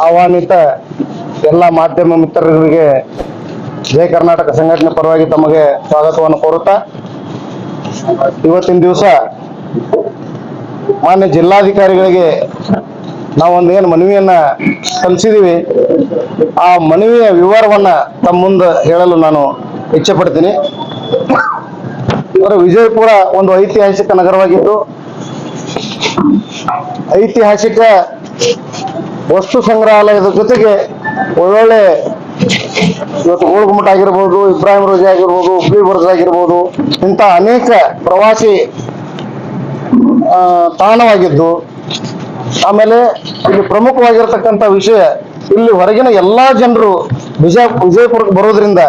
ಆಹ್ವಾನಿತ ಎಲ್ಲ ಮಾಧ್ಯಮ ಮಿತ್ರರಿಗೆ ಜಯ ಕರ್ನಾಟಕ ಸಂಘಟನೆ ಪರವಾಗಿ ತಮಗೆ ಸ್ವಾಗತವನ್ನು ಕೋರುತ್ತಾ, ಇವತ್ತಿನ ದಿವಸ ಮಾನ್ಯ ಜಿಲ್ಲಾಧಿಕಾರಿಗಳಿಗೆ ನಾವೊಂದೇನು ಮನವಿಯನ್ನ ಸಲ್ಲಿಸಿದೀವಿ, ಆ ಮನವಿಯ ವಿವರವನ್ನ ತಮ್ಮ ಮುಂದೆ ಹೇಳಲು ನಾನು ಇಚ್ಛೆ ಪಡ್ತೀನಿ. ವಿಜಯಪುರ ಒಂದು ಐತಿಹಾಸಿಕ ನಗರವಾಗಿದ್ದು, ಐತಿಹಾಸಿಕ ವಸ್ತು ಸಂಗ್ರಹಾಲಯದ ಜೊತೆಗೆ ಒಳ್ಳೊಳ್ಳೆ ಇವತ್ತು ಗೋಳಗುಮ್ಮಟ ಆಗಿರ್ಬೋದು, ಇಬ್ರಾಹಿಂ ರೋಜಾ ಆಗಿರ್ಬೋದು, ಹುಬ್ಳಿ ಬರ್ಜ್ ಆಗಿರ್ಬೋದು, ಇಂಥ ಅನೇಕ ಪ್ರವಾಸಿ ತಾಣವಾಗಿದ್ದು, ಆಮೇಲೆ ಇಲ್ಲಿ ಪ್ರಮುಖವಾಗಿರ್ತಕ್ಕಂಥ ವಿಷಯ, ಇಲ್ಲಿ ಹೊರಗಿನ ಎಲ್ಲಾ ಜನರು ವಿಜಯಪುರಕ್ಕೆ ಬರೋದ್ರಿಂದ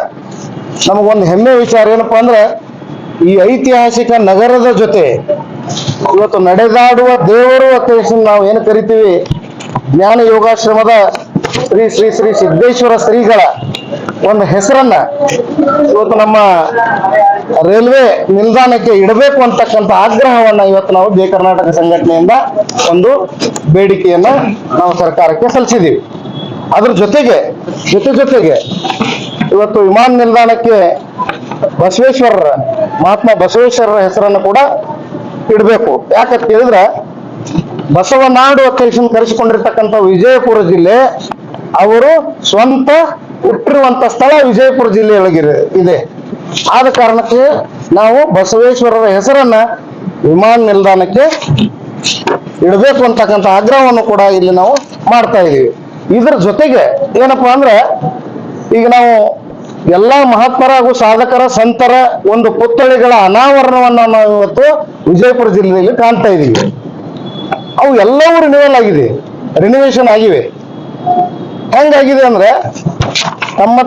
ನಮಗೊಂದು ಹೆಮ್ಮೆ ವಿಚಾರ ಏನಪ್ಪಾ ಅಂದ್ರೆ, ಈ ಐತಿಹಾಸಿಕ ನಗರದ ಜೊತೆ ಇವತ್ತು ನಡೆದಾಡುವ ದೇವರು ಅಥವಾ ನಾವು ಏನು ಕರಿತೀವಿ ಜ್ಞಾನ ಯೋಗಾಶ್ರಮದ ಶ್ರೀ ಶ್ರೀ ಶ್ರೀ ಸಿದ್ದೇಶ್ವರ ಶ್ರೀಗಳ ಒಂದು ಹೆಸರನ್ನ ಇವತ್ತು ನಮ್ಮ ರೈಲ್ವೆ ನಿಲ್ದಾಣಕ್ಕೆ ಇಡಬೇಕು ಅಂತಕ್ಕಂಥ ಆಗ್ರಹವನ್ನ ಇವತ್ತು ನಾವು ಜಯ ಕರ್ನಾಟಕ ಸಂಘಟನೆಯಿಂದ ಒಂದು ಬೇಡಿಕೆಯನ್ನ ನಾವು ಸರ್ಕಾರಕ್ಕೆ ಸಲ್ಲಿಸಿದ್ದೀವಿ. ಅದ್ರ ಜೊತೆಗೆ ಇವತ್ತು ವಿಮಾನ ನಿಲ್ದಾಣಕ್ಕೆ ಮಹಾತ್ಮ ಬಸವೇಶ್ವರರ ಹೆಸರನ್ನು ಕೂಡ ಇಡಬೇಕು. ಯಾಕಂತ ಹೇಳಿದ್ರೆ, ಬಸವನಾಡು ಅಧ್ಯಕ್ಷನ್ ಕರೆಸಿಕೊಂಡಿರ್ತಕ್ಕಂಥ ವಿಜಯಪುರ ಜಿಲ್ಲೆ ಅವರು ಸ್ವಂತ ಹುಟ್ಟಿರುವಂತ ಸ್ಥಳ ವಿಜಯಪುರ ಜಿಲ್ಲೆಯೊಳಗಿದೆ ಇದೆ. ಆದ ಕಾರಣಕ್ಕೆ ನಾವು ಬಸವೇಶ್ವರರ ಹೆಸರನ್ನ ವಿಮಾನ ನಿಲ್ದಾಣಕ್ಕೆ ಇಡಬೇಕು ಅಂತಕ್ಕಂಥ ಆಗ್ರಹವನ್ನು ಕೂಡ ಇಲ್ಲಿ ನಾವು ಮಾಡ್ತಾ ಇದ್ದೀವಿ. ಇದ್ರ ಜೊತೆಗೆ ಏನಪ್ಪಾ ಅಂದ್ರೆ, ಈಗ ನಾವು ಎಲ್ಲಾ ಮಹಾತ್ಮರ ಹಾಗೂ ಸಾಧಕರ ಸಂತರ ಒಂದು ಪುತ್ಥಳಿಗಳ ಅನಾವರಣವನ್ನ ನಾವು ಇವತ್ತು ವಿಜಯಪುರ ಜಿಲ್ಲೆಯಲ್ಲಿ ಕಾಣ್ತಾ ಇದ್ದೀವಿ. ಅವು ಎಲ್ಲವೂ ರಿನಿವೇಶನ್ ಆಗಿವೆ. ಹೆಂಗಾಗಿದೆ ಅಂದ್ರೆ,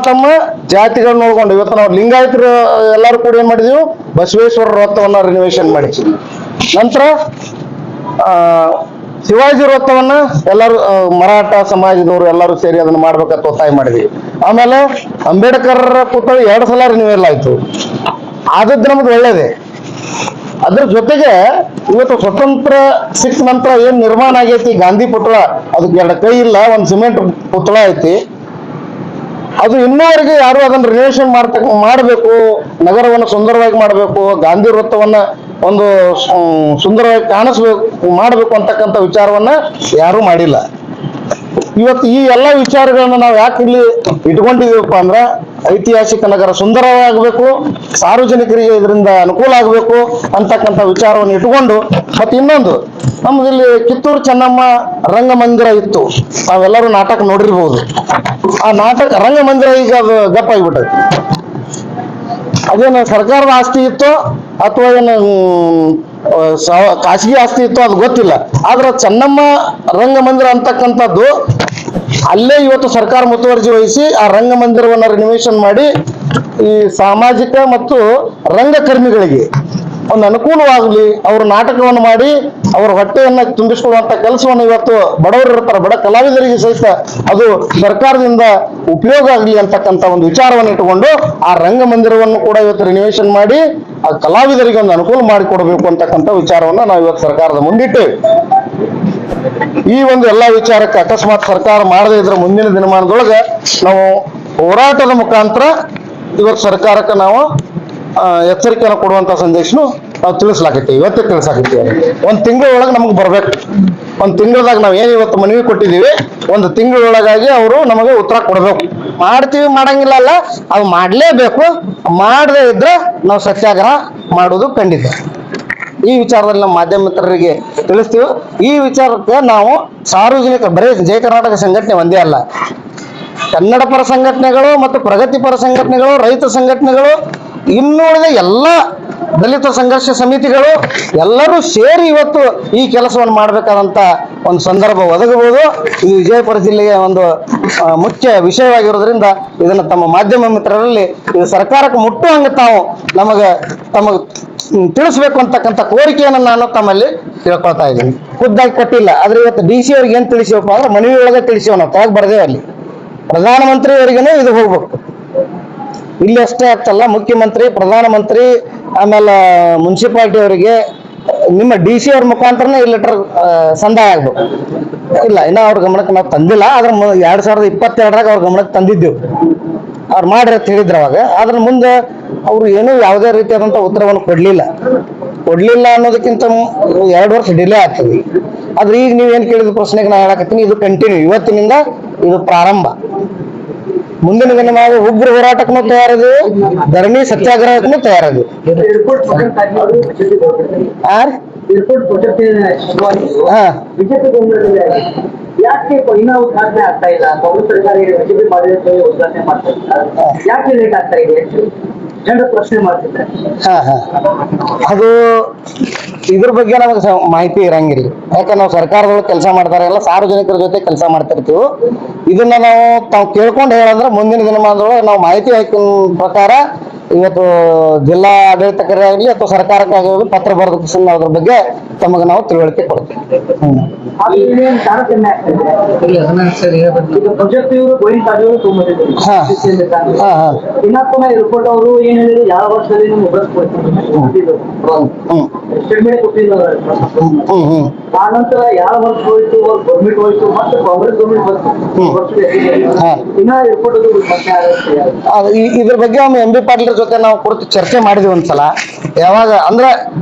ತಮ್ಮ ಜಾತಿಗಳು ನೋಡ್ಕೊಂಡು ಇವತ್ತು ನಾವು ಲಿಂಗಾಯತರು ಎಲ್ಲರೂ ಕೂಡ ಏನ್ ಮಾಡಿದೀವಿ, ಬಸವೇಶ್ವರ ವೃತ್ತವನ್ನ ರಿನಿವೇಶನ್ ಮಾಡಿ, ನಂತರ ಶಿವಾಜಿ ವೃತ್ತವನ್ನ ಎಲ್ಲರೂ ಮರಾಠ ಸಮಾಜದವರು ಎಲ್ಲರೂ ಸೇರಿ ಅದನ್ನ ಮಾಡ್ಬೇಕಂತ ಒತ್ತಾಯ ಮಾಡಿದ್ವಿ. ಆಮೇಲೆ ಅಂಬೇಡ್ಕರ್ ಪುತ್ಥಳಿ 2 ಸಲ ರಿನಿವೇಲ್ ಆಯ್ತು. ಆದದ್ದು ನಮ್ದು ಒಳ್ಳೇದೇ. ಅದ್ರ ಜೊತೆಗೆ ಇವತ್ತು ಸ್ವತಂತ್ರ ಸಿಕ್ಕ ನಂತರ ಏನ್ ನಿರ್ಮಾಣ ಆಗೈತಿ ಗಾಂಧಿ ಪುತ್ಥಳ, ಅದಕ್ಕೆ 2 ಕೈ ಇಲ್ಲ, ಒಂದು ಸಿಮೆಂಟ್ ಪುತ್ಥಳ ಐತಿ. ಅದು ಇನ್ನೂವರೆಗೆ ಯಾರು ಅದನ್ನ ರಿನಿವೇಶನ್ ಮಾಡಬೇಕು, ನಗರವನ್ನು ಸುಂದರವಾಗಿ ಮಾಡಬೇಕು, ಗಾಂಧಿ ವೃತ್ತವನ್ನ ಒಂದು ಸುಂದರವಾಗಿ ಮಾಡಬೇಕು ಅಂತಕ್ಕಂಥ ವಿಚಾರವನ್ನ ಯಾರು ಮಾಡಿಲ್ಲ. ಇವತ್ತು ಈ ಎಲ್ಲ ವಿಚಾರಗಳನ್ನ ನಾವು ಯಾಕೆ ಇಲ್ಲಿ ಇಟ್ಕೊಂಡಿದೀವಪ್ಪ ಅಂದ್ರೆ, ಐತಿಹಾಸಿಕ ನಗರ ಸುಂದರವಾಗಬೇಕು, ಸಾರ್ವಜನಿಕರಿಗೆ ಇದರಿಂದ ಅನುಕೂಲ ಆಗಬೇಕು ಅಂತಕ್ಕಂಥ ವಿಚಾರವನ್ನು ಇಟ್ಕೊಂಡು, ಮತ್ತೆ ಇನ್ನೊಂದು ನಮ್ದಿಲ್ಲಿ ಕಿತ್ತೂರು ಚೆನ್ನಮ್ಮ ರಂಗಮಂದಿರ ಇತ್ತು, ನಾವೆಲ್ಲರೂ ನಾಟಕ ನೋಡಿರ್ಬೋದು. ಆ ನಾಟಕ ರಂಗಮಂದಿರ ಈಗ ಅದು ಗಪ್ಪ ಆಗಿಬಿಟ್ಟೈತಿ. ಅದೇನು ಸರ್ಕಾರದ ಆಸ್ತಿ ಇತ್ತೋ ಅಥವಾ ಏನು ಖಾಸಗಿ ಆಸ್ತಿ ಇತ್ತೋ ಅದು ಗೊತ್ತಿಲ್ಲ. ಆದ್ರೆ ಚೆನ್ನಮ್ಮ ರಂಗಮಂದಿರ ಅಂತಕ್ಕಂಥದ್ದು ಅಲ್ಲೇ ಇವತ್ತು ಸರ್ಕಾರ ಮುತುವರ್ಜಿ ವಹಿಸಿ ಆ ರಂಗಮಂದಿರವನ್ನ ರಿನಿವೇಶನ್ ಮಾಡಿ ಈ ಸಾಮಾಜಿಕ ಮತ್ತು ರಂಗಕರ್ಮಿಗಳಿಗೆ ಒಂದು ಅನುಕೂಲವಾಗಲಿ, ಅವರು ನಾಟಕವನ್ನು ಮಾಡಿ ಅವರ ಹೊಟ್ಟೆಯನ್ನ ತುಂಬಿಸಿಕೊಳ್ಳುವಂತ ಕೆಲಸವನ್ನು ಇವತ್ತು ಬಡವರು ಇರ್ತಾರೆ, ಬಡ ಕಲಾವಿದರಿಗೆ ಸಹಿತ ಅದು ಸರ್ಕಾರದಿಂದ ಉಪಯೋಗ ಆಗಲಿ ಅಂತಕ್ಕಂಥ ಒಂದು ವಿಚಾರವನ್ನು ಇಟ್ಟುಕೊಂಡು ಆ ರಂಗಮಂದಿರವನ್ನು ಕೂಡ ಇವತ್ತು ರಿನಿವೇಶನ್ ಮಾಡಿ ಆ ಕಲಾವಿದರಿಗೆ ಒಂದು ಅನುಕೂಲ ಮಾಡಿಕೊಡ್ಬೇಕು ಅಂತಕ್ಕಂಥ ವಿಚಾರವನ್ನು ನಾವು ಇವತ್ತು ಸರ್ಕಾರದ ಮುಂದಿಟ್ಟೇವೆ. ಈ ಒಂದು ಎಲ್ಲಾ ವಿಚಾರಕ್ಕೆ ಅಕಸ್ಮಾತ್ ಸರ್ಕಾರ ಮಾಡದೇ ಇದ್ರೆ ಮುಂದಿನ ದಿನಮಾನದೊಳಗೆ ನಾವು ಹೋರಾಟದ ಮುಖಾಂತರ ಇವತ್ತು ಸರ್ಕಾರಕ್ಕೆ ನಾವು ಎಚ್ಚರಿಕೆಯನ್ನು ಕೊಡುವಂತ ಸಂದೇಶನು ನಾವು ಇವತ್ತೇ ತಿಳಿಸಾಕತ್ತೀವಿ. 1 ತಿಂಗಳೊಳಗೆ ನಮಗೆ ಬರ್ಬೇಕು. 1 ತಿಂಗಳದಾಗ ನಾವು ಏನು ಇವತ್ತು ಮನವಿ ಕೊಟ್ಟಿದ್ದೀವಿ, 1 ತಿಂಗಳೊಳಗಾಗಿ ಅವರು ನಮಗೆ ಉತ್ತರ ಕೊಡ್ಬೇಕು. ಮಾಡ್ತೀವಿ ಮಾಡಂಗಿಲ್ಲ ಅಲ್ಲ, ಅದು ಮಾಡ್ಲೇಬೇಕು. ಮಾಡದೇ ಇದ್ರೆ ನಾವು ಸತ್ಯಾಗ್ರಹ ಮಾಡೋದು ಖಂಡಿತ. ಈ ವಿಚಾರದಲ್ಲಿ ನಮ್ಮ ಮಾಧ್ಯಮ ಮಿತ್ರರಿಗೆ ತಿಳಿಸ್ತೀವಿ. ಈ ವಿಚಾರಕ್ಕೆ ನಾವು ಸಾರ್ವಜನಿಕ ಬರೀ ಜಯ ಕರ್ನಾಟಕ ಸಂಘಟನೆ ಒಂದೇ ಅಲ್ಲ, ಕನ್ನಡ ಪರ ಸಂಘಟನೆಗಳು ಮತ್ತು ಪ್ರಗತಿಪರ ಸಂಘಟನೆಗಳು, ರೈತ ಸಂಘಟನೆಗಳು, ಇನ್ನುಳಿದ ಎಲ್ಲ ದಲಿತ ಸಂಘರ್ಷ ಸಮಿತಿಗಳು ಎಲ್ಲರೂ ಸೇರಿ ಇವತ್ತು ಈ ಕೆಲಸವನ್ನು ಮಾಡಬೇಕಾದಂತ ಒಂದು ಸಂದರ್ಭ ಒದಗಬಹುದು. ಈ ವಿಜಯಪುರ ಜಿಲ್ಲೆಯ ಒಂದು ಮುಖ್ಯ ವಿಷಯವಾಗಿರೋದ್ರಿಂದ ಇದನ್ನು ತಮ್ಮ ಮಾಧ್ಯಮ ಮಿತ್ರರಲ್ಲಿ ಇದು ಸರ್ಕಾರಕ್ಕೆ ಮುಟ್ಟುವಂಗೆ ತಮಗೆ ತಿಳಿಸ್ಬೇಕು ಅಂತಕ್ಕಂಥ ಕೋರಿಕೆಯನ್ನು ನಾನು ತಮ್ಮಲ್ಲಿ ತಿಳ್ಕೊಳ್ತಾ ಇದ್ದೀನಿ. ಖುದ್ದಾಗಿ ಕೊಟ್ಟಿಲ್ಲ, ಆದ್ರೆ ಇವತ್ತು DC ಅವ್ರಿಗೆ ಏನ್ ತಿಳಿಸಿವಪ್ಪ ಅಂದ್ರೆ ಮನವಿ ಒಳಗೆ ತಿಳಿಸಿವ, ನಾವು ತೆಳಗ್ ಬರ್ದೇವೆ. ಅಲ್ಲಿ ಪ್ರಧಾನಮಂತ್ರಿ ಅವರಿಗೇನೆ ಇದು ಹೋಗ್ಬೇಕು. ಇಲ್ಲಿ ಅಷ್ಟೇ ಆಗ್ತಲ್ಲ, ಮುಖ್ಯಮಂತ್ರಿ, ಪ್ರಧಾನಮಂತ್ರಿ, ಆಮೇಲೆ ಮುನ್ಸಿಪಾಲಿಟಿ ಅವರಿಗೆ ನಿಮ್ಮ DC ಅವ್ರ ಮುಖಾಂತರನೇ ಈ ಲೆಟರ್ ಸಂದಾಯ ಆಗ್ಬೇಕು. ಇಲ್ಲ, ಇನ್ನ ಅವ್ರ ಗಮನಕ್ಕೆ ನಾವು ತಂದಿಲ್ಲ. ಆದ್ರೆ 2022 ಅವ್ರ ಗಮನಕ್ಕೆ ತಂದಿದ್ದೆವು. ಅವ್ರು ಮಾಡ್ರಿ ಅಂತ ಹೇಳಿದ್ರು ಅವಾಗ. ಅದ್ರ ಮುಂದೆ ಅವ್ರು ಏನೂ ಯಾವುದೇ ರೀತಿಯಾದಂಥ ಉತ್ತರವನ್ನು ಕೊಡ್ಲಿಲ್ಲ ಅನ್ನೋದಕ್ಕಿಂತ 2 ವರ್ಷ ಡಿಲೇ ಆಗ್ತದೆ. ಆದ್ರೆ ಈಗ ನೀವೇನು ಕೇಳಿದ ಪ್ರಶ್ನೆಗೆ ನಾ ಹೇಳಕತ್ತೀನಿ, ಇದು ಕಂಟಿನ್ಯೂ, ಇವತ್ತಿನಿಂದ ಇದು ಪ್ರಾರಂಭ. ಮುಂದಿನ ದಿನವಾಗಿ ಉಗ್ರ ಹೋರಾಟಕ್ಕೂ ತಯಾರಿದೆ, ಧರಣಿ ಸತ್ಯಾಗ್ರಹಕ್ಕೂ ತಯಾರಿದೆ. ಯಾಕೆ ಇನ್ನೂ ಉದ್ಘಾಟನೆ ಆಗ್ತಾ ಇಲ್ಲ? ಕಾಂಗ್ರೆಸ್ ಸರ್ಕಾರ ಬಿಜೆಪಿ ಮಾಡಿದ್ರೆ ಉದ್ಘಾಟನೆ ಮಾಡ್ತಾ ಇಲ್ಲ, ಯಾಕೆ ಲೇಟ್ ಆಗ್ತಾ ಇದೆ? ಜನರು ಪ್ರಶ್ನೆ ಮಾಡ್ತಿದ್ದಾರೆ. ಅದು ಇದ್ರ ಬಗ್ಗೆ ನಮಗೆ ಮಾಹಿತಿ ಇರಂಗಿಲ್ಲ. ಯಾಕಂದ್ರೆ ನಾವು ಸರ್ಕಾರದೊಳಗೆ ಕೆಲಸ ಮಾಡ್ತಾರೆ, ಎಲ್ಲ ಸಾರ್ವಜನಿಕರ ಜೊತೆ ಕೆಲಸ ಮಾಡ್ತಿರ್ತೀವಿ. ಇದನ್ನ ತಾವು ಕೇಳ್ಕೊಂಡು ಹೇಳಂದ್ರೆ ಮುಂದಿನ ದಿನಮಾನದೊಳಗೆ ನಾವು ಮಾಹಿತಿ ಹಾಕಿನ ಪ್ರಕಾರ ಇವತ್ತು ಜಿಲ್ಲಾ ಆಡಳಿತಕರೇ ಆಗಲಿ ಅಥವಾ ಸರ್ಕಾರಕ್ಕಾಗಲಿ ಪತ್ರ ಬರೆದು ಅದ್ರ ಬಗ್ಗೆ ತಮಗೆ ನಾವು ತಿಳುವಳಿಕೆ ಕೊಡ್ತೀವಿ. ರಿಪೋರ್ಟ್ ಅವರು ಏನ್ ಹೇಳಿದ್ರು, ಯಾವ ವರ್ಷದಲ್ಲಿ ಆ ನಂತರ ಯಾವ ವರ್ಷ ಹೋಯ್ತು, ಗೌರ್ಮೆಂಟ್ ಹೋಯ್ತು, ಮತ್ತೆ ಕಾಂಗ್ರೆಸ್ ಗೌರ್ಮೆಂಟ್ ಬಂತು. ಇನ್ನ ರಿಪೋರ್ಟ್ ಇದ್ರ ಬಗ್ಗೆ ಒಮ್ಮೆ ಎಂ ಬಿ ಪಾಟೀಲ್ ಜೊತೆ ನಾವು ಕುರಿತು ಚರ್ಚೆ ಮಾಡಿದ್ವಿ ಒಂದ್ಸಲ. ಯಾವಾಗ ಅಂದ್ರೆ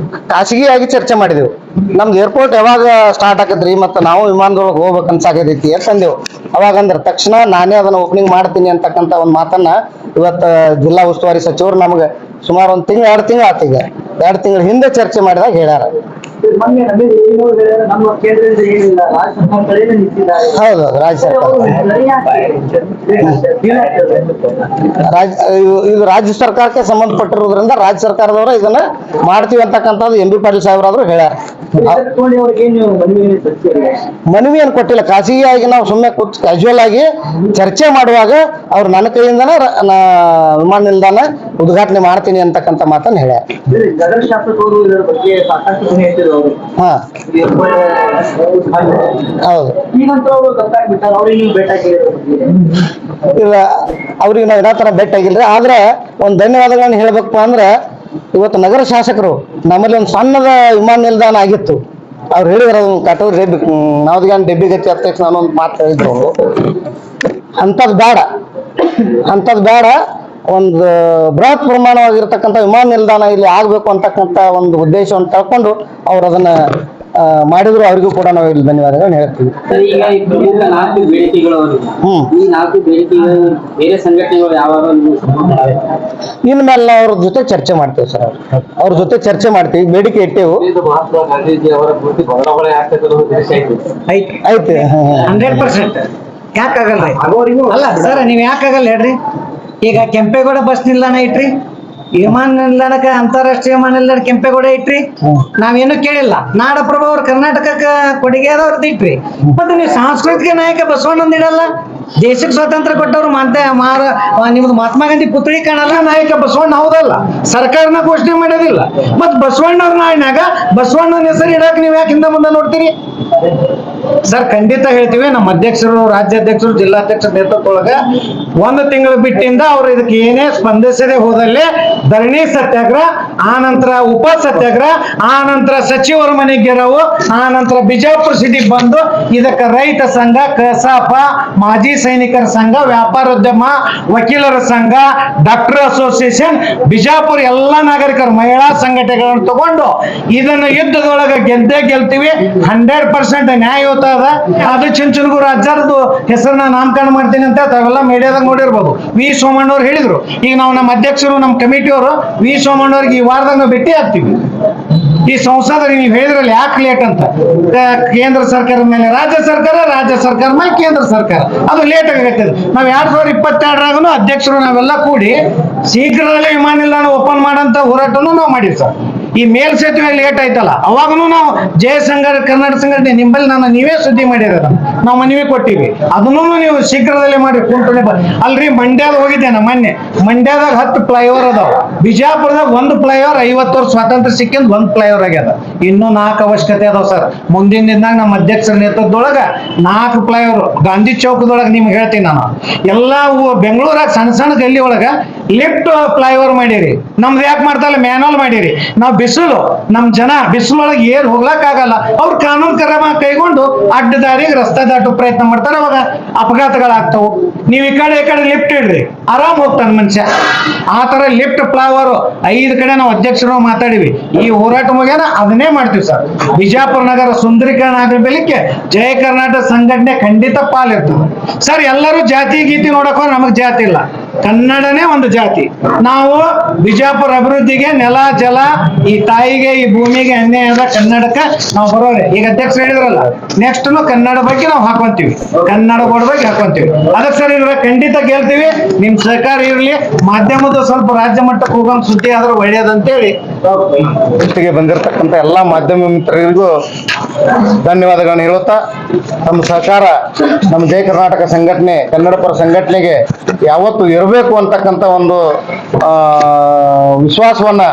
ಖಾಸಗಿಯಾಗಿ ಚರ್ಚೆ ಮಾಡಿದೆವು. ನಮ್ದು ಏರ್ಪೋರ್ಟ್ ಯಾವಾಗ ಸ್ಟಾರ್ಟ್ ಆಗತ್ರಿ, ಮತ್ತೆ ನಾವು ವಿಮಾನದೊಳಗೆ ಹೋಗ್ಬೇಕು ಅನ್ಸಾಕೈತಿ ಅಂತಂದೆವು. ಅವಾಗ ಅಂದ್ರೆ ತಕ್ಷಣ ನಾನೇ ಅದನ್ನ ಓಪನಿಂಗ್ ಮಾಡ್ತೀನಿ ಅಂತಕ್ಕಂಥ ಒಂದು ಮಾತನ್ನ ಇವತ್ತು ಜಿಲ್ಲಾ ಉಸ್ತುವಾರಿ ಸಚಿವರು ನಮ್ಗೆ ಸುಮಾರು 1 ತಿಂಗಳು 2 ತಿಂಗಳು ಆತೀಗ 2 ತಿಂಗಳ ಹಿಂದೆ ಚರ್ಚೆ ಮಾಡಿದಾಗ ಹೇಳ್ಯಾರ. ನಮ್ಮ ಕೇಂದ್ರದಿಂದ ಏನಿಲ್ಲ, ರಾಜ್ಯ ಸರ್ಕಾರಗಳೇ ನಿಂತಿದ್ದಾರೆ. ಹೌದು, ರಾಜ್ಯ ಸರ್ಕಾರ ಇದು ರಾಜ್ಯ ಸರ್ಕಾರಕ್ಕೆ ಸಂಬಂಧಪಟ್ಟಿರೋದ್ರಿಂದ ರಾಜ್ಯ ಸರ್ಕಾರದವರು ಇದನ್ನ ಮಾಡ್ತೀವಿ ಅಂತಕ್ಕಂಥದ್ದು ಎಂ ಬಿ ಪಾಟೀಲ್ ಸಾಹೇಬ್ರಾದ್ರು ಹೇಳ್ಯಾರ. ಮನವಿ ಏನು ಕೊಟ್ಟಿಲ್ಲ, ಖಾಸಗಿಯಾಗಿ ನಾವು ಸುಮ್ಮನೆ ಕೂತ್ ಕ್ಯಾಶುವಲ್ ಆಗಿ ಚರ್ಚೆ ಮಾಡುವಾಗ ಅವ್ರು ನನ್ನ ಕೈಯಿಂದನೇ ವಿಮಾನ ನಿಲ್ದಾಣ ಉದ್ಘಾಟನೆ ಮಾಡ್ತೀನಿ ಅಂತಕ್ಕಂಥ ಮಾತನ್ನ ಹೇಳ್ಯಾರ. ಹಾ ಹೌದು. ಇಲ್ಲ, ಅವ್ರಿಗೆ ನಾವು ಯಾವ ತರ ಭೇಟಿ ಆಗಿಲ್ರಿ. ಆದ್ರೆ ಒಂದು ಧನ್ಯವಾದಗಳನ್ನ ಹೇಳ್ಬೇಕಪ್ಪ ಅಂದ್ರೆ, ಇವತ್ತು ನಗರ ಶಾಸಕರು ನಮ್ಮಲ್ಲಿ ಒಂದು ಸಣ್ಣದ ವಿಮಾನ ನಿಲ್ದಾಣ ಆಗಿತ್ತು. ಅವ್ರು ಹೇಳಿದ್ರು ಕಟೋರ್ ಡೆಬ್ಬಿ ಗತಿ ಅಧ್ಯಕ್ಷ ನಾನು ಒಂದು ಮಾತು ಹೇಳಿದ್ರು. ಅಂಥದ್ದು ಬೇಡ, ಒಂದು ಬೃಹತ್ ಪ್ರಮಾಣವಾಗಿರ್ತಕ್ಕಂಥ ವಿಮಾನ ನಿಲ್ದಾಣ ಇಲ್ಲಿ ಆಗ್ಬೇಕು ಅಂತಕ್ಕಂಥ ಒಂದು ಉದ್ದೇಶವನ್ನು ತಳ್ಕೊಂಡು ಅವ್ರು ಅದನ್ನ ಮಾಡಿದ್ರು. ಅವ್ರಿಗೂ ಕೂಡ ನಾವು ಇಲ್ಲಿ ಧನ್ಯವಾದಗಳನ್ನ ಹೇಳ್ತೀವಿ. ಇನ್ಮೇಲೆ ಅವ್ರ ಜೊತೆ ಚರ್ಚೆ ಮಾಡ್ತೇವೆ ಸರ್. ಅವ್ರ ಜೊತೆ ಚರ್ಚೆ ಮಾಡ್ತೀವಿ, ಬೇಡಿಕೆ ಇಟ್ಟೇವು. ಮಹಾತ್ಮ ಗಾಂಧೀಜಿ ಅವರ ಪ್ರತಿ ಬದಲಾವಣೆ ಐತೆ 100%. ಯಾಕಾಗಲ್ರಿ? ಅಲ್ಲ ಸರ್, ನೀವ್ ಯಾಕಾಗಲ್ಲ ಹೇಳ್ರಿ? ಈಗ ಕೆಂಪೇಗೌಡ ಬಸ್ ನಿಲ್ದಾಣ ಇಟ್ರಿ, ವಿಮಾನ ನಿಲ್ದಾಣಕ್ಕೆ ಅಂತಾರಾಷ್ಟ್ರೀಯ ವಿಮಾನ ನಿಲ್ದಾಣ ಕೆಂಪೇಗೌಡ ಇಟ್ರಿ, ನಾವೇನು ಕೇಳಿಲ್ಲ. ನಾಡಪ್ರಭು ಅವ್ರು ಕರ್ನಾಟಕಕ್ಕೆ ಕೊಡುಗೆ ಆದವ್ರದ್ದು ಇಟ್ರಿ. ಮತ್ತೆ ನೀವು ಸಾಂಸ್ಕೃತಿಕ ನಾಯಕ ಬಸವಣ್ಣಂದ್ ಇಡಲ್ಲ? ದೇಶಕ್ಕೆ ಸ್ವಾತಂತ್ರ್ಯ ಕೊಟ್ಟವ್ರು ನಿಮ್ದು ಮಹಾತ್ಮ ಗಾಂಧಿ ಪುತ್ಳಿ ಕಾಣಲ್ಲ? ನಾಯಕ ಬಸವಣ್ಣ ಹೌದಲ್ಲ? ಸರ್ಕಾರನ ಘೋಷಣೆ ಮಾಡೋದಿಲ್ಲ. ಮತ್ ಬಸವಣ್ಣವ್ರ ನಾಡಿನಾಗ ಬಸವಣ್ಣನ ಹೆಸರು ಇಡಕ್ ನೀವ್ ಯಾಕೆ ಹಿಂದೆ ಮುಂದೆ ನೋಡ್ತೀರಿ ಸರ್? ಖಂಡಿತ ಹೇಳ್ತೀವಿ. ನಮ್ಮ ಅಧ್ಯಕ್ಷರು, ರಾಜ್ಯಾಧ್ಯಕ್ಷರು, ಜಿಲ್ಲಾಧ್ಯಕ್ಷರ ನೇತೃತ್ವದೊಳಗ 1 ತಿಂಗಳು ಬಿಟ್ಟಿಂದ ಅವ್ರು ಇದಕ್ಕೆ ಏನೇ ಸ್ಪಂದಿಸದೆ ಹೋದಲ್ಲಿ ಧರಣಿ ಸತ್ಯಾಗ್ರಹ, ಆ ನಂತರ ಉಪ ಸತ್ಯಾಗ್ರಹ, ಆ ನಂತರ ಸಚಿವರ ಮನೆಗೆ ಗೆರವು, ಆ ನಂತರ ಬಿಜಾಪುರ ಸಿಟಿಗೆ ಬಂದು ಇದಕ್ಕೆ ರೈತ ಸಂಘ, ಕಸಾಪ, ಮಾಜಿ ಸೈನಿಕರ ಸಂಘ, ವ್ಯಾಪಾರೋದ್ಯಮ, ವಕೀಲರ ಸಂಘ, ಡಾಕ್ಟರ್ ಅಸೋಸಿಯೇಷನ್, ಬಿಜಾಪುರ ಎಲ್ಲಾ ನಾಗರಿಕರು, ಮಹಿಳಾ ಸಂಘಟನೆಗಳನ್ನು ತಗೊಂಡು ಇದನ್ನ ಯುದ್ಧದೊಳಗೆ ಗೆಲ್ತೀವಿ. 100% ನ್ಯಾಯಯುತ ಅದ. ಅದು ಚುಂಚನಗೂರು ಅಜ್ಜರದು ಹೆಸರನ್ನ ನಾಮಕರಣ ಮಾಡ್ತೀನಿ ಅಂತ ತಾವೆಲ್ಲ ಮೀಡಿಯಾದಾಗ ನೋಡಿರ್ಬೋದು. ವಿ ಸೋಮಣ್ಣವ್ರು ಹೇಳಿದ್ರು. ಈಗ ನಾವು ನಮ್ಮ ಅಧ್ಯಕ್ಷರು, ನಮ್ಮ ಕಮಿಟಿಯವರು ವಿ ಸೋಮಣ್ಣವ್ರಿಗೆ ಈ ವಾರದಾಗ ನಾವು ಭೇಟಿ ಆಗ್ತೀವಿ. ಈ ಸಂಸದರಿಗೆ ನೀವು ಹೇಳಿದ್ರಲ್ಲಿ ಯಾಕೆ ಲೇಟ್ ಅಂತ, ಕೇಂದ್ರ ಸರ್ಕಾರದ ಮೇಲೆ ರಾಜ್ಯ ಸರ್ಕಾರ, ರಾಜ್ಯ ಸರ್ಕಾರ ಮೇಲೆ ಕೇಂದ್ರ ಸರ್ಕಾರ, ಅದು ಲೇಟ್ ಆಗತ್ತೆ. ನಾವು 2022 ಅಧ್ಯಕ್ಷರು ನಾವೆಲ್ಲ ಕೂಡಿ ಶೀಘ್ರದಲ್ಲೇ ವಿಮಾನ ನಿಲ್ದಾಣ ಓಪನ್ ಮಾಡಂತ ಹೋರಾಟನೂ ನಾವು ಮಾಡಿವಿ ಸರ್. ಈ ಮೇಲ್ ಸೇತುವೆ ಲೇಟ್ ಆಯ್ತಲ್ಲ, ಅವಾಗೂ ನಾವು ಜಯ ಸಂಘ, ಕರ್ನಾಟಕ ಸಂಘಟನೆ ನಿಂಬಲ್ಲಿ ನೀವೇ ಸುದ್ದಿ ಮಾಡಿರೋದ, ನಾವು ಮನವಿ ಕೊಟ್ಟಿವಿ. ಅದನ್ನು ನೀವು ಶೀಘ್ರದಲ್ಲೇ ಮಾಡಿ ಕುಂಟುಣೆ ಅಲ್ರಿ. ಮಂಡ್ಯದ ಹೋಗಿದ್ದೆ ನಾ ಮೊನ್ನೆ. ಮಂಡ್ಯದಾಗ 10 ಫ್ಲೈಓವರ್ ಅದಾವ. ಬಿಜಾಪುರದಾಗ 1 ಫ್ಲೈಓವರ್, 50 ವರ್ಷ ಸ್ವಾತಂತ್ರ್ಯ ಸಿಕ್ಕಿಂದ 1 ಫ್ಲೈಓವರ್ ಆಗ್ಯದ. ಇನ್ನೂ 4 ಅವಶ್ಯಕತೆ ಅದಾವ ಸರ್. ಮುಂದಿನ ದಿನದಾಗ ನಮ್ಮ ಅಧ್ಯಕ್ಷರ ನೇತೃತ್ವದೊಳಗ 4 ಫ್ಲೈಓವರ್ ಗಾಂಧಿ ಚೌಕದೊಳಗೆ ನಿಮ್ಗೆ ಹೇಳ್ತೀನಿ ನಾನು. ಎಲ್ಲ ಬೆಂಗಳೂರಾಗ ಸಣ್ಣ ಗಲ್ಲಿ ಒಳಗ ಲಿಫ್ಟ್ ಫ್ಲೈಓವರ್ ಮಾಡಿರಿ, ನಮ್ದು ಯಾಕೆ ಮಾಡ್ತಾರಲ್ಲ ಮ್ಯಾನುವಲ್ ಮಾಡಿರಿ. ನಾವು ಬಿಸಿಲು ನಮ್ ಜನ ಬಿಸಿಲೊಳಗೆ ಏನ್ ಹೋಗ್ಲಕ್ ಆಗಲ್ಲ, ಅವ್ರು ಕಾನೂನು ಕ್ರಮ ಕೈಗೊಂಡು ಅಡ್ಡ ದಾರಿಗೆ ರಸ್ತೆ ದಾಟೋ ಪ್ರಯತ್ನ ಮಾಡ್ತಾರೆ, ಅವಾಗ ಅಪಘಾತಗಳಾಗ್ತಾವು. ನೀವ್ ಈ ಕಡೆ ಲಿಫ್ಟ್ ಇಡ್ರಿ, ಆರಾಮ್ ಹೋಗ್ತಾನ ಮನುಷ್ಯ. ಆ ತರ ಲಿಫ್ಟ್ ಫ್ಲೈಓವರ್ 5 ಕಡೆ ನಾವು ಅಧ್ಯಕ್ಷರು ಮಾತಾಡಿವಿ. ಈ ಹೋರಾಟ ಮುಗಿಯನ ಅದನ್ನೇ ಮಾಡ್ತೀವಿ ಸರ್. ಬಿಜಾಪುರ ನಗರ ಸುಂದರೀಕರಣ ಆದ ಬೆಳಿಗ್ಗೆ ಜಯ ಕರ್ನಾಟಕ ಸಂಘಟನೆ ಖಂಡಿತ ಪಾಲಿರ್ತದೆ ಸರ್. ಎಲ್ಲರೂ ಜಾತಿ ಗೀತಿ ನೋಡಕ್ ಹೋದ್ರೆ ನಮಗ್ ಜಾತಿ ಇಲ್ಲ, ಕನ್ನಡನೇ ಒಂದು ಜಾತಿ. ನಾವು ಬಿಜಾಪುರ ಅಭಿವೃದ್ಧಿಗೆ ನೆಲ ಜಲ ಈ ತಾಯಿಗೆ ಈ ಭೂಮಿಗೆ ಅನ್ಯಾಯ ಆದ ಕನ್ನಡಕ್ಕೆ ನಾವು ಬರೋರೆ. ಈಗ ಅಧ್ಯಕ್ಷರು ಹೇಳಿದ್ರಲ್ಲ, ನೆಕ್ಸ್ಟ್ ಕನ್ನಡ ಬಗ್ಗೆ ನಾವು ಹಾಕೊಂತೀವಿ, ಕನ್ನಡ ಬೋರ್ಡ್ ಬಗ್ಗೆ ಹಾಕೊಂತೀವಿ. ಅದಕ್ಕೆ ಸರ್ ಇದ್ರ ಖಂಡಿತ ಗೆಲ್ತೀವಿ. ನಿಮ್ ಸಹಕಾರ ಇರ್ಲಿ, ಮಾಧ್ಯಮದ ಸ್ವಲ್ಪ ರಾಜ್ಯ ಮಟ್ಟಕ್ಕೆ ಹೋಗೋಂಗ್ ಸುದ್ದಿ ಆದ್ರೆ ಒಳ್ಳೇದಂತೇಳಿ ಇಷ್ಟಿಗೆ ಬಂದಿರತಕ್ಕಂತ ಎಲ್ಲಾ ಮಾಧ್ಯಮ ಮಿತ್ರರಿಗೂ ಧನ್ಯವಾದಗಳನ್ನು ಹೇಳುತ್ತಾ, ನಮ್ಮ ಸಹಕಾರ ನಮ್ಮ ಜಯ ಕರ್ನಾಟಕ ಸಂಘಟನೆ ಕನ್ನಡ ಪರ ಸಂಘಟನೆಗೆ ಯಾವತ್ತು ಇರಬೇಕು ಅಂತಕ್ಕಂಥ ಒಂದು ವಿಶ್ವಾಸವನ್ನ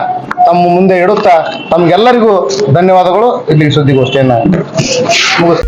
ತಮ್ಮ ಮುಂದೆ ಇಡುತ್ತಾ ತಮ್ಗೆಲ್ಲರಿಗೂ ಧನ್ಯವಾದಗಳು. ಇಲ್ಲಿ ಸುದ್ದಿಗೋಷ್ಠಿಯನ್ನ ಮುಗಿಸ್